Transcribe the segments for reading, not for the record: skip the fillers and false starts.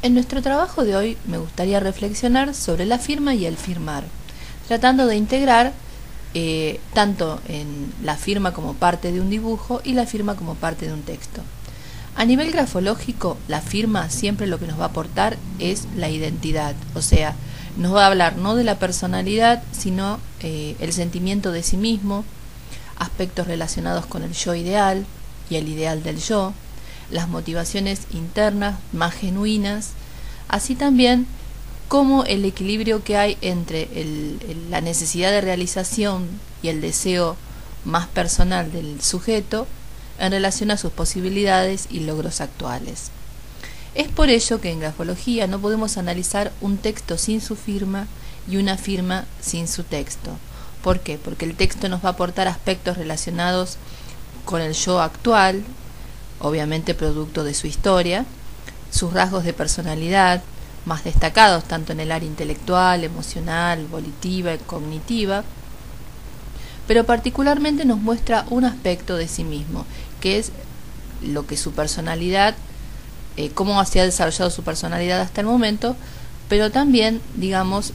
En nuestro trabajo de hoy me gustaría reflexionar sobre la firma y el firmar, tratando de integrar tanto en la firma como parte de un dibujo y la firma como parte de un texto. A nivel grafológico, la firma siempre lo que nos va a aportar es la identidad, o sea, nos va a hablar no de la personalidad, sino el sentimiento de sí mismo, aspectos relacionados con el yo ideal y el ideal del yo, las motivaciones internas más genuinas, así también como el equilibrio que hay entre la necesidad de realización y el deseo más personal del sujeto en relación a sus posibilidades y logros actuales. Es por ello que en grafología no podemos analizar un texto sin su firma y una firma sin su texto. ¿Por qué? Porque el texto nos va a aportar aspectos relacionados con el yo actual, obviamente producto de su historia, sus rasgos de personalidad más destacados tanto en el área intelectual, emocional, volitiva y cognitiva, pero particularmente nos muestra un aspecto de sí mismo, que es lo que su personalidad, cómo se ha desarrollado su personalidad hasta el momento, pero también, digamos,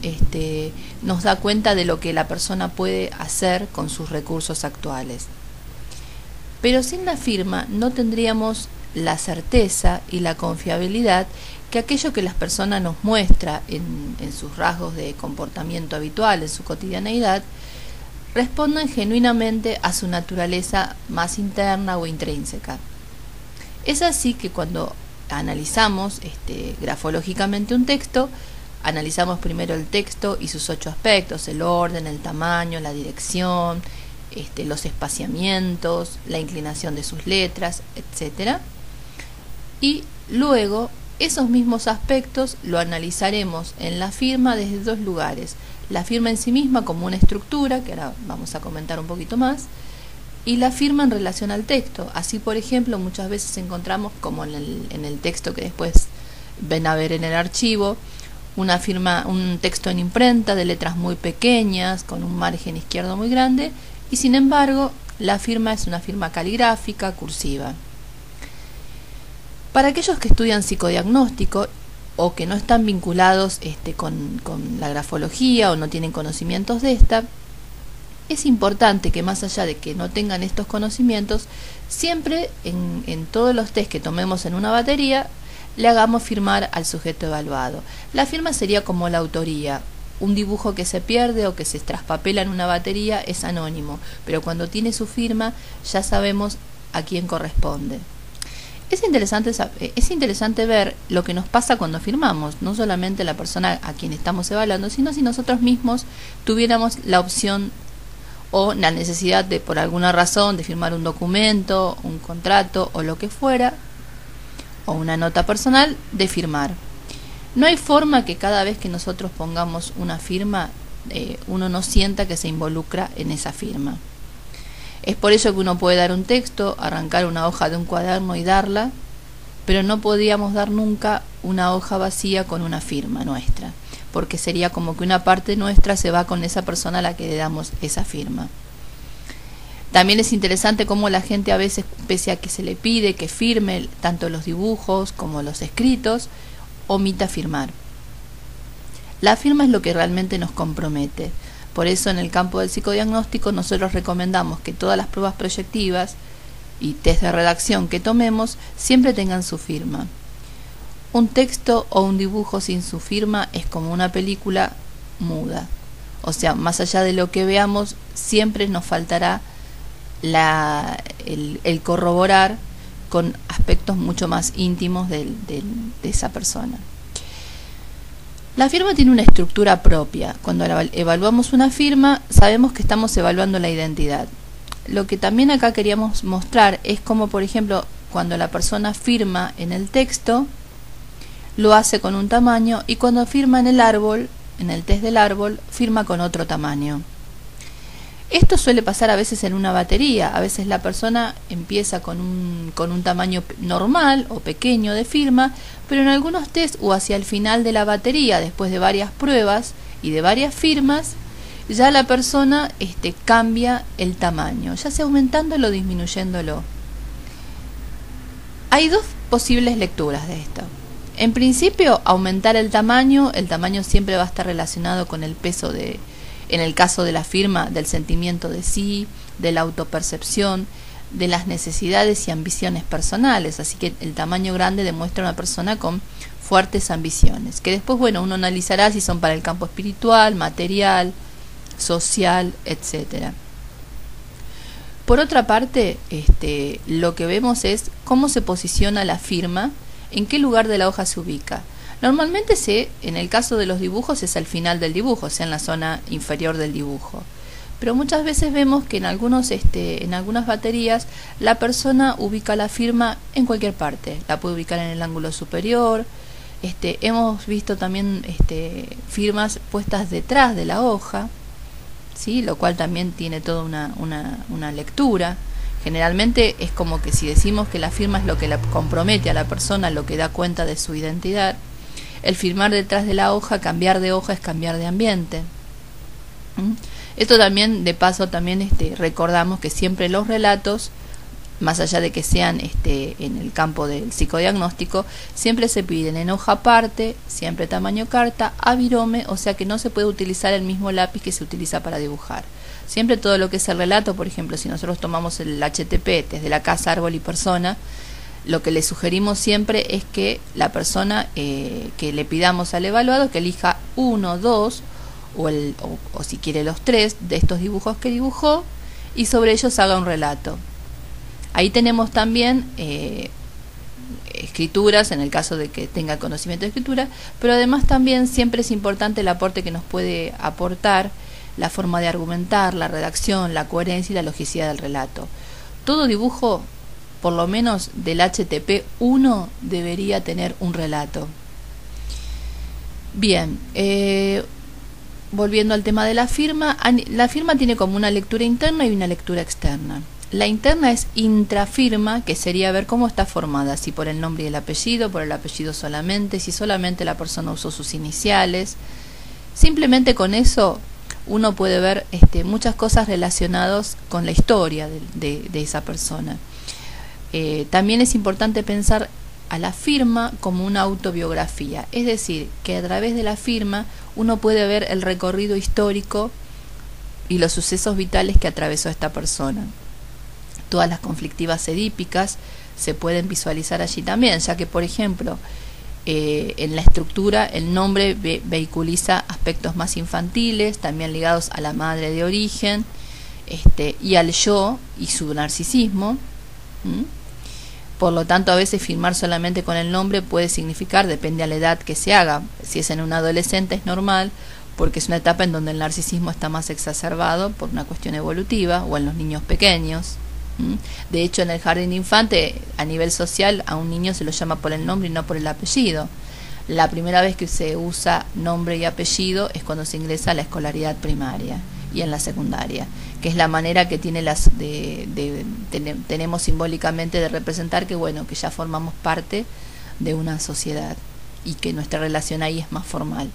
nos da cuenta de lo que la persona puede hacer con sus recursos actuales. Pero sin la firma no tendríamos la certeza y la confiabilidad que aquello que las personas nos muestra en sus rasgos de comportamiento habitual, en su cotidianeidad, respondan genuinamente a su naturaleza más interna o intrínseca. Es así que cuando analizamos grafológicamente un texto, analizamos primero el texto y sus 8 aspectos: el orden, el tamaño, la dirección, los espaciamientos, la inclinación de sus letras, etc. Y luego esos mismos aspectos lo analizaremos en la firma desde 2 lugares: la firma en sí misma como una estructura, que ahora vamos a comentar un poquito más, y la firma en relación al texto. Así, por ejemplo, muchas veces encontramos, como en el texto que después ven a ver en el archivo, una firma, un texto en imprenta de letras muy pequeñas, con un margen izquierdo muy grande, y sin embargo la firma es una firma caligráfica, cursiva. Para aquellos que estudian psicodiagnóstico o que no están vinculados con la grafología o no tienen conocimientos de esta, es importante que, más allá de que no tengan estos conocimientos, siempre en todos los test que tomemos en una batería le hagamos firmar al sujeto evaluado. La firma sería como la autoría. Un dibujo que se pierde o que se traspapela en una batería es anónimo, pero cuando tiene su firma ya sabemos a quién corresponde. Es interesante ver lo que nos pasa cuando firmamos, no solamente la persona a quien estamos evaluando, sino si nosotros mismos tuviéramos la opción o la necesidad de, por alguna razón, de firmar un documento, un contrato o lo que fuera, o una nota personal, de firmar. No hay forma que cada vez que nosotros pongamos una firma, uno no sienta que se involucra en esa firma. Es por ello que uno puede dar un texto, arrancar una hoja de un cuaderno y darla, pero no podríamos dar nunca una hoja vacía con una firma nuestra, porque sería como que una parte nuestra se va con esa persona a la que le damos esa firma. También es interesante cómo la gente a veces, pese a que se le pide que firme tanto los dibujos como los escritos, omita firmar. La firma es lo que realmente nos compromete. Por eso en el campo del psicodiagnóstico nosotros recomendamos que todas las pruebas proyectivas y test de redacción que tomemos siempre tengan su firma. Un texto o un dibujo sin su firma es como una película muda. O sea, más allá de lo que veamos, siempre nos faltará el corroborar con aspectos mucho más íntimos de esa persona. La firma tiene una estructura propia. Cuando evaluamos una firma, sabemos que estamos evaluando la identidad. Lo que también acá queríamos mostrar es cómo, por ejemplo, cuando la persona firma en el texto, lo hace con un tamaño, y cuando firma en el árbol, en el test del árbol, firma con otro tamaño. Esto suele pasar a veces en una batería. A veces la persona empieza con un tamaño normal o pequeño de firma, pero en algunos test o hacia el final de la batería, después de varias pruebas y de varias firmas, ya la persona cambia el tamaño, ya sea aumentándolo o disminuyéndolo. Hay 2 posibles lecturas de esto. En principio, aumentar el tamaño siempre va a estar relacionado con el peso en el caso de la firma, del sentimiento de sí, de la autopercepción, de las necesidades y ambiciones personales. Así que el tamaño grande demuestra una persona con fuertes ambiciones, que después, bueno, uno analizará si son para el campo espiritual, material, social, etcétera. Por otra parte, lo que vemos es cómo se posiciona la firma, en qué lugar de la hoja se ubica. Normalmente en el caso de los dibujos es al final del dibujo, o sea, en la zona inferior del dibujo. Pero muchas veces vemos que en algunas baterías la persona ubica la firma en cualquier parte. La puede ubicar en el ángulo superior. Hemos visto también firmas puestas detrás de la hoja, ¿sí? Lo cual también tiene toda una lectura. Generalmente es como que si decimos que la firma es lo que la compromete a la persona, lo que da cuenta de su identidad. El firmar detrás de la hoja, cambiar de hoja es cambiar de ambiente. Esto también, de paso, también recordamos que siempre los relatos, más allá de que sean en el campo del psicodiagnóstico, siempre se piden en hoja aparte, siempre tamaño carta, a virome, o sea que no se puede utilizar el mismo lápiz que se utiliza para dibujar. Siempre todo lo que es el relato, por ejemplo, si nosotros tomamos el HTP desde la casa, árbol y persona, lo que le sugerimos siempre es que la persona que le pidamos al evaluado que elija 1, 2 o si quiere los 3 de estos dibujos que dibujó y sobre ellos haga un relato. Ahí tenemos también escrituras en el caso de que tenga conocimiento de escritura, pero además también siempre es importante el aporte que nos puede aportar la forma de argumentar, la redacción, la coherencia y la logicidad del relato. Todo dibujo, por lo menos del HTP 1, debería tener un relato. Bien, volviendo al tema de la firma tiene como una lectura interna y una lectura externa. La interna es intrafirma, que sería ver cómo está formada, si por el nombre y el apellido, por el apellido solamente, si solamente la persona usó sus iniciales. Simplemente con eso uno puede ver muchas cosas relacionadas con la historia de esa persona. También es importante pensar a la firma como una autobiografía, es decir, que a través de la firma uno puede ver el recorrido histórico y los sucesos vitales que atravesó esta persona. Todas las conflictivas edípicas se pueden visualizar allí también, ya que, por ejemplo, en la estructura el nombre vehiculiza aspectos más infantiles, también ligados a la madre de origen, y al yo y su narcisismo. Por lo tanto, a veces firmar solamente con el nombre puede significar, depende a la edad que se haga. Si es en un adolescente es normal, porque es una etapa en donde el narcisismo está más exacerbado por una cuestión evolutiva, o en los niños pequeños. De hecho, en el jardín de infante, a nivel social, a un niño se lo llama por el nombre y no por el apellido. La primera vez que se usa nombre y apellido es cuando se ingresa a la escolaridad primaria y en la secundaria, que es la manera que tiene tenemos simbólicamente de representar que, bueno, que ya formamos parte de una sociedad y que nuestra relación ahí es más formal.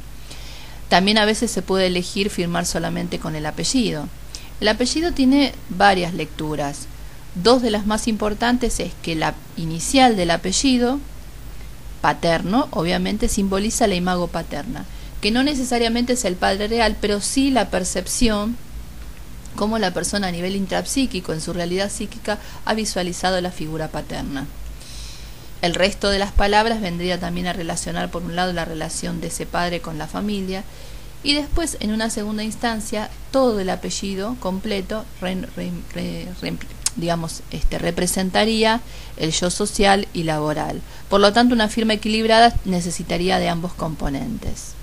También a veces se puede elegir firmar solamente con el apellido. El apellido tiene varias lecturas. Dos de las más importantes es que la inicial del apellido paterno obviamente simboliza la imago paterna, que no necesariamente es el padre real, pero sí la percepción, cómo la persona a nivel intrapsíquico, en su realidad psíquica, ha visualizado la figura paterna. El resto de las palabras vendría también a relacionar, por un lado, la relación de ese padre con la familia, y después, en una segunda instancia, todo el apellido completo representaría el yo social y laboral. Por lo tanto, una firma equilibrada necesitaría de ambos componentes.